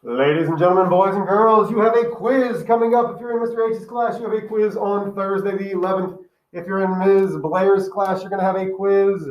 Ladies and gentlemen, boys and girls, you have a quiz coming up. If you're in Mr. H's class, you have a quiz on Thursday the 11th. If you're in Ms. Blair's class, you're going to have a quiz,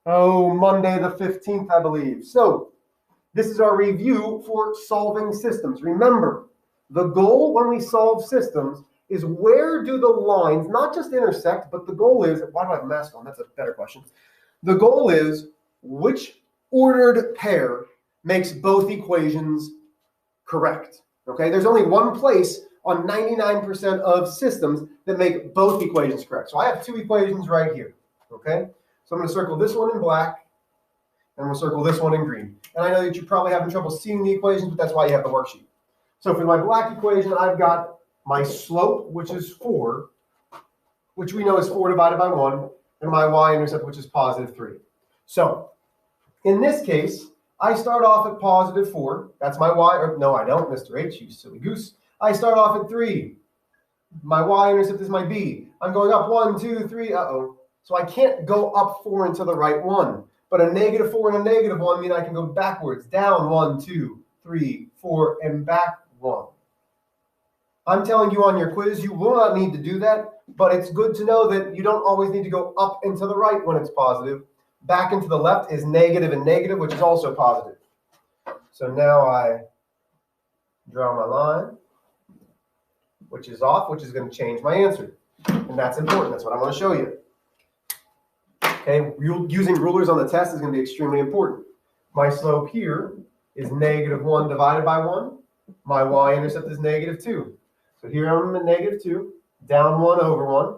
Monday the 15th, I believe. So this is our review for solving systems. Remember, the goal when we solve systems is where do the lines not just intersect, but the goal is, why do I have a mask on? That's a better question. The goal is which ordered pair makes both equations correct. Okay, there's only one place on 99% of systems that make both equations correct. So I have two equations right here. Okay, so I'm going to circle this one in black, and I'm going to circle this one in green. And I know that you're probably having trouble seeing the equations, but that's why you have the worksheet. So for my black equation, I've got my slope, which is 4, which we know is 4 divided by 1, and my y-intercept, which is positive 3. So in this case, I start off at positive 4. That's my y, or no, I don't, Mr. H, you silly goose. I start off at 3. My y-intercept is my b. I'm going up 1, 2, 3, So I can't go up 4 and to the right 1. But a negative 4 and a negative 1 mean I can go backwards, down 1, 2, 3, 4, and back 1. I'm telling you on your quiz, you will not need to do that, but it's good to know that you don't always need to go up and to the right when it's positive. Back and to the left is negative and negative, which is also positive. So now I draw my line, which is off, which is going to change my answer. And that's important. That's what I want to show you. Okay, using rulers on the test is going to be extremely important. My slope here is negative 1 divided by 1. My y-intercept is negative 2. So here I'm at negative 2, down 1 over 1.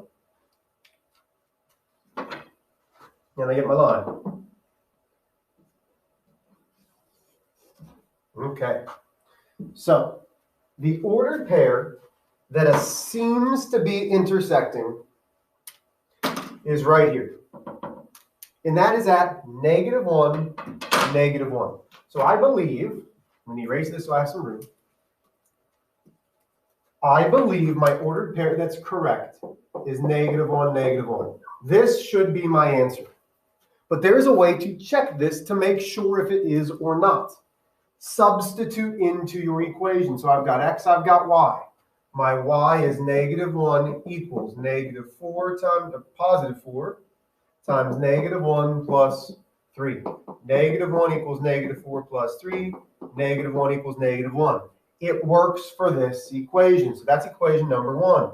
And I get my line. Okay. So the ordered pair that seems to be intersecting is right here. And that is at negative 1, negative 1. So I believe, let me erase this so I have some room. I believe my ordered pair that's correct is negative 1, negative 1. This should be my answer. But there is a way to check this to make sure if it is or not. Substitute into your equation. So I've got x, I've got y. My y is negative 1 equals negative 4 times positive 4 times negative 1 plus 3. Negative 1 equals negative 4 plus 3. Negative 1 equals negative 1. It works for this equation. So that's equation number 1.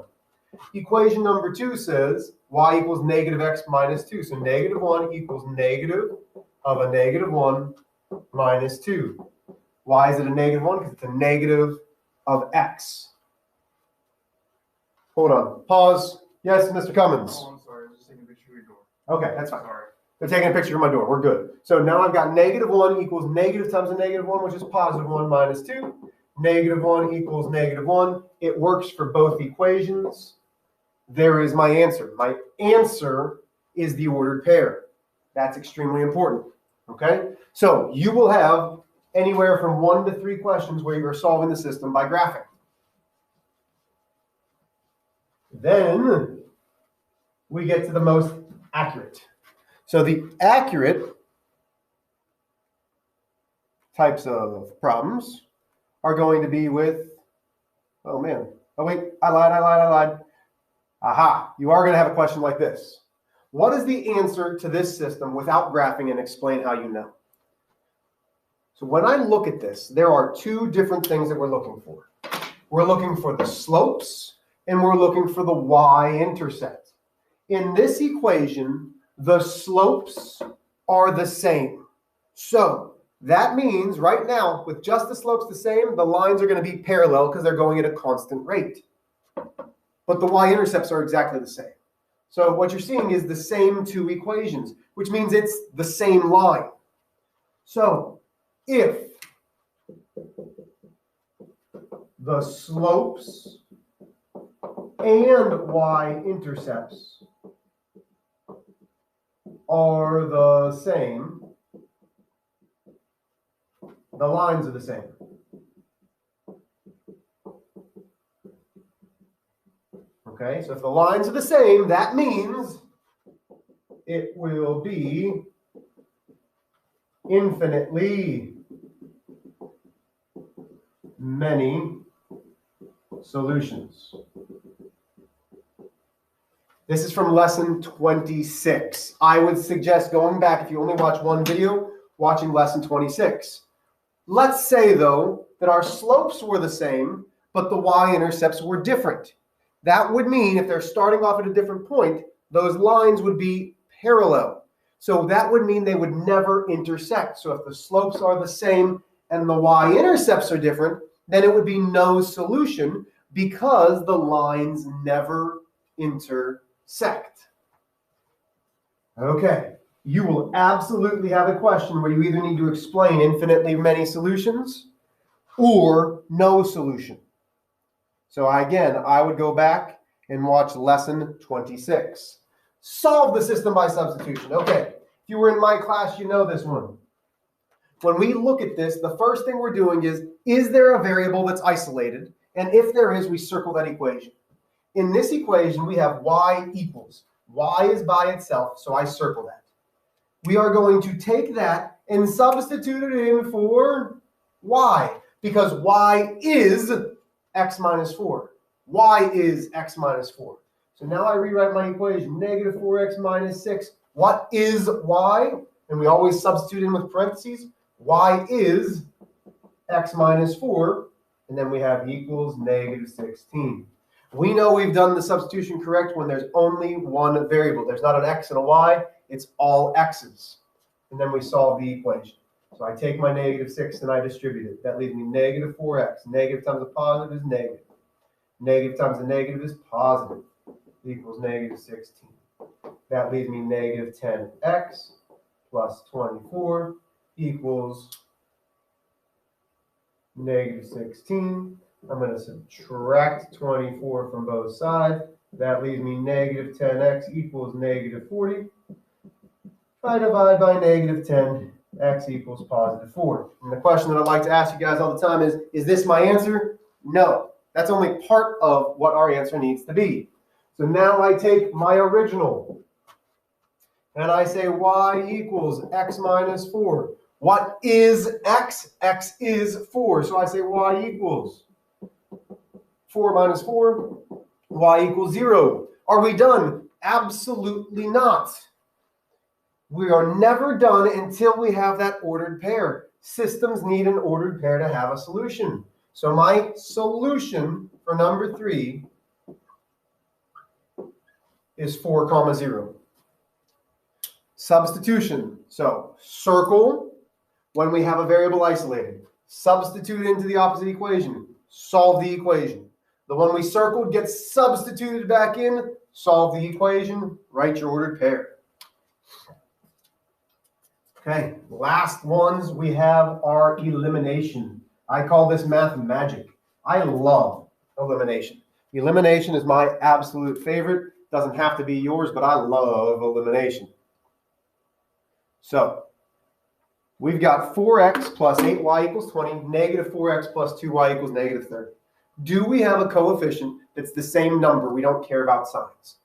Equation number 2 says y equals negative x minus 2. So negative 1 equals negative of a negative 1 minus 2. Why is it a negative 1? Because it's a negative of x. Hold on. Pause. Yes, Mr. Cummins. Oh, I'm sorry. I was just taking a picture of your door. Okay, that's fine. Sorry. They're taking a picture of my door. We're good. So now I've got negative 1 equals negative times a negative 1, which is positive 1 minus 2. Negative 1 equals negative 1. It works for both equations. There is my answer. My answer is the ordered pair. That's extremely important. Okay? So you will have anywhere from 1 to 3 questions where you're solving the system by graphing. Then we get to the most accurate. So the accurate types of problems are going to be with, oh man, oh wait, I lied. Aha, you are going to have a question like this. What is the answer to this system without graphing, and explain how you know? So when I look at this, there are 2 different things that we're looking for. We're looking for the slopes, and we're looking for the y-intercept. In this equation, the slopes are the same. So that means right now, with just the slopes the same, the lines are going to be parallel because they're going at a constant rate. But the y-intercepts are exactly the same. So what you're seeing is the same 2 equations, which means it's the same line. So if the slopes and y-intercepts are the same, the lines are the same. Okay, so if the lines are the same, that means it will be infinitely many solutions. This is from lesson 26. I would suggest going back, if you only watch one video, watching lesson 26. Let's say, though, that our slopes were the same, but the y-intercepts were different. That would mean if they're starting off at a different point, those lines would be parallel. So that would mean they would never intersect. So if the slopes are the same and the y-intercepts are different, then it would be no solution because the lines never intersect. Okay, you will absolutely have a question where you either need to explain infinitely many solutions or no solution. So again, I would go back and watch lesson 26. Solve the system by substitution. Okay, if you were in my class, you know this one. When we look at this, the first thing we're doing is there a variable that's isolated? And if there is, we circle that equation. In this equation, we have y equals. Y is by itself, so I circle that. We are going to take that and substitute it in for y, because y is x minus 4. Y is x minus 4. So now I rewrite my equation, negative 4x minus 6. What is y? And we always substitute in with parentheses. Y is x minus 4. And then we have equals negative 16. We know we've done the substitution correct when there's only one variable. There's not an x and a y. It's all x's. And then we solve the equation. So I take my negative 6 and I distribute it. That leaves me negative 4x. Negative times a positive is negative. Negative times a negative is positive. Equals negative 16. That leaves me negative 10x plus 24 equals negative 16. I'm going to subtract 24 from both sides. That leaves me negative 10x equals negative 40. If I divide by negative 10, x equals positive 4. And the question that I'd like to ask you guys all the time is this my answer? No. That's only part of what our answer needs to be. So now I take my original and I say y equals x minus 4. What is x? X is 4. So I say y equals 4 minus 4. Y equals 0. Are we done? Absolutely not. We are never done until we have that ordered pair. Systems need an ordered pair to have a solution. So my solution for number 3 is 4, 0. Substitution. So circle when we have a variable isolated. Substitute into the opposite equation. Solve the equation. The one we circled gets substituted back in. Solve the equation. Write your ordered pair. Okay, last ones we have are elimination. I call this math magic. I love elimination. Elimination is my absolute favorite. Doesn't have to be yours, but I love elimination. So we've got 4x plus 8y equals 20, negative 4x plus 2y equals negative 30. Do we have a coefficient that's the same number? We don't care about signs.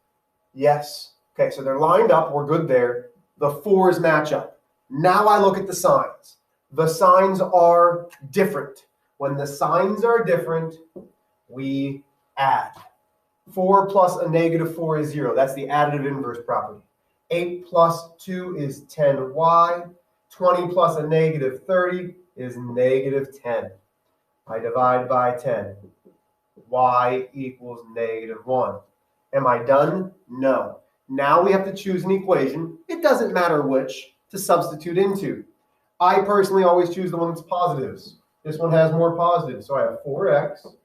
Yes. Okay, so they're lined up. We're good there. The 4s match up. Now I look at the signs. The signs are different. When the signs are different, we add. 4 plus a negative 4 is 0. That's the additive inverse property. 8 plus 2 is 10y. 20 plus a negative 30 is negative 10. I divide by 10. Y equals negative 1. Am I done? No. Now we have to choose an equation. It doesn't matter which to substitute into. I personally always choose the one that's positives. This one has more positives. So I have 4x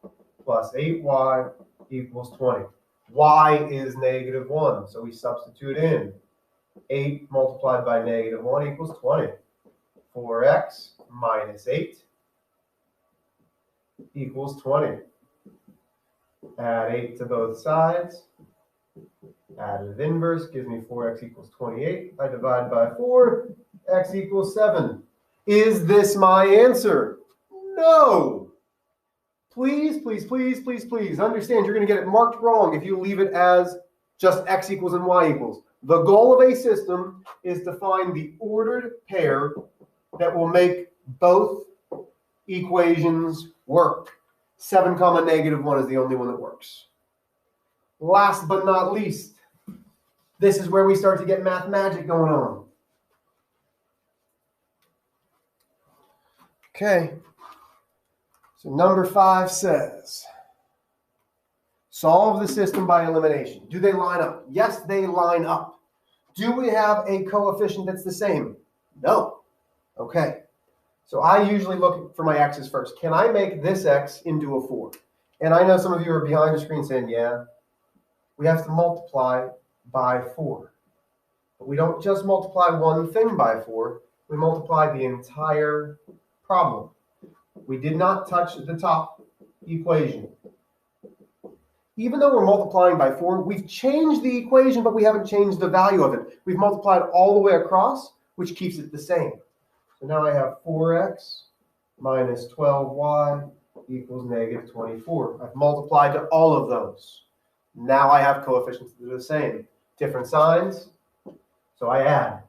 plus 8y equals 20. Y is negative 1. So we substitute in. 8 multiplied by negative 1 equals 20. 4x minus 8 equals 20. Add 8 to both sides. Additive inverse gives me 4x equals 28. I divide by 4, x equals 7. Is this my answer? No. Please, please, please, please, please understand you're going to get it marked wrong if you leave it as just x equals and y equals. The goal of a system is to find the ordered pair that will make both equations work. 7 comma negative 1 is the only one that works. Last but not least, this is where we start to get math magic going on. Okay, so number 5 says, solve the system by elimination. Do they line up? Yes, they line up. Do we have a coefficient that's the same? No. Okay, so I usually look for my x's first. Can I make this x into a 4? And I know some of you are behind the screen saying, yeah, we have to multiply by 4. But we don't just multiply one thing by 4. We multiply the entire problem. We did not touch the top equation. Even though we're multiplying by 4, we've changed the equation, but we haven't changed the value of it. We've multiplied all the way across, which keeps it the same. So now I have 4x minus 12y equals negative 24. I've multiplied to all of those. Now I have coefficients that are the same. Different signs, so I add.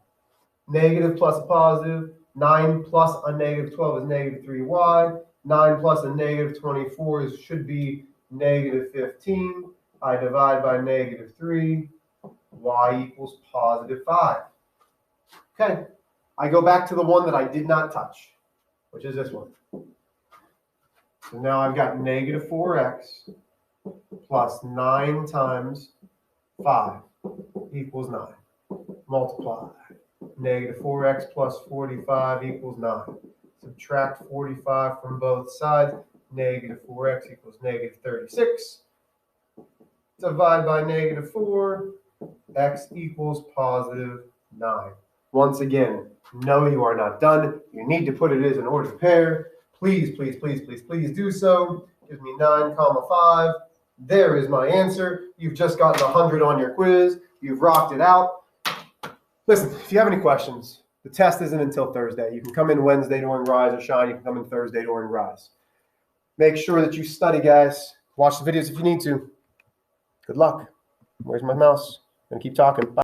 Negative plus a positive. 9 plus a negative 12 is negative 3y. 9 plus a negative 24 should be negative 15. I divide by negative 3. Y equals positive 5. Okay, I go back to the one that I did not touch, which is this one. So now I've got negative 4x plus 9 times 5 equals 9. Multiply. Negative 4x plus 45 equals 9. Subtract 45 from both sides. Negative 4x equals negative 36. Divide by negative 4. X equals positive 9. Once again, no, you are not done. You need to put it as an ordered pair. Please, please, please, please, please do so. Gives me 9 comma 5. There is my answer. You've just gotten 100 on your quiz. You've rocked it out. Listen, if you have any questions, the test isn't until Thursday. You can come in Wednesday during Rise or Shine. You can come in Thursday during Rise. Make sure that you study, guys. Watch the videos if you need to. Good luck. Where's my mouse? I'm going to keep talking. Bye.